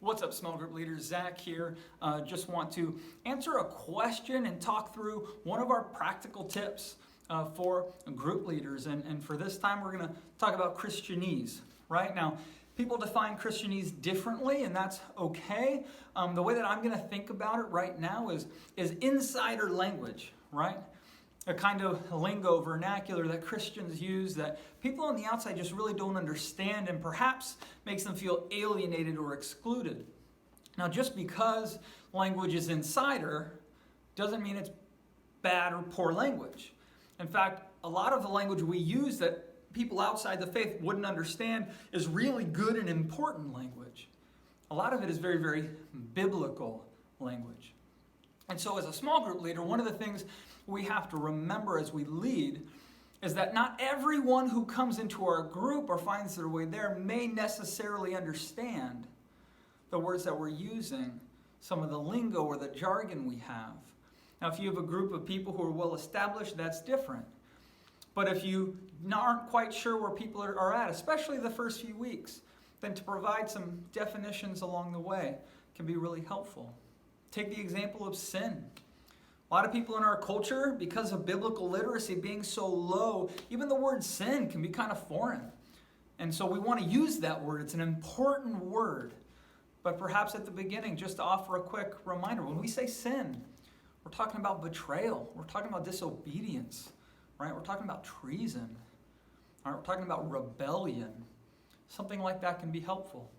What's up, small group leaders? Zach here. Just want to answer a question and talk through one of our practical tips for group leaders. And for this time, we're going to talk about Christianese. Right now, people define Christianese differently, and that's okay. The way that I'm going to think about it right now is insider language, right? A kind of lingo, vernacular that Christians use that people on the outside just really don't understand and perhaps makes them feel alienated or excluded. Now, just because language is insider doesn't mean it's bad or poor language. In fact, a lot of the language we use that people outside the faith wouldn't understand is really good and important language. A lot of it is very, very biblical language. And so as a small group leader, one of the things we have to remember as we lead is that not everyone who comes into our group or finds their way there may necessarily understand the words that we're using, some of the lingo or the jargon we have. Now, if you have a group of people who are well established, that's different. But if you aren't quite sure where people are at, especially the first few weeks, then to provide some definitions along the way can be really helpful. Take the example of sin. A lot of people in our culture, because of biblical literacy being so low, even the word sin can be kind of foreign. And so we want to use that word. It's an important word. But perhaps at the beginning, just to offer a quick reminder, when we say sin, we're talking about betrayal. We're talking about disobedience, right? We're talking about treason. Right? We're talking about rebellion. Something like that can be helpful.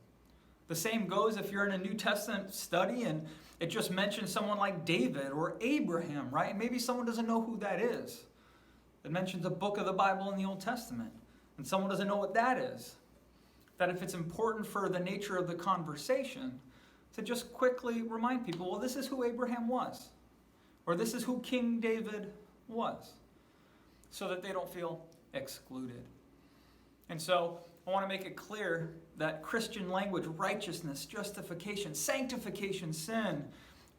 The same goes if you're in a New Testament study and it just mentions someone like David or Abraham, right? Maybe someone doesn't know who that is. It mentions a book of the Bible in the Old Testament, and someone doesn't know what that is. That if it's important for the nature of the conversation, to just quickly remind people, well, this is who Abraham was, or this is who King David was, so that they don't feel excluded. And so I want to make it clear that Christian language, righteousness, justification, sanctification, sin,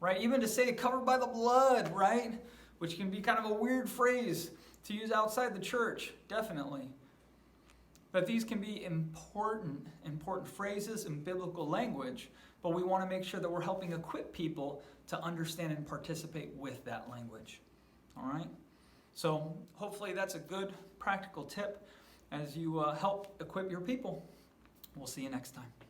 right? Even to say covered by the blood, right? Which can be kind of a weird phrase to use outside the church, definitely. But these can be important phrases in biblical language, but we want to make sure that we're helping equip people to understand and participate with that language. All right? So hopefully that's a good practical tip as you help equip your people. We'll see you next time.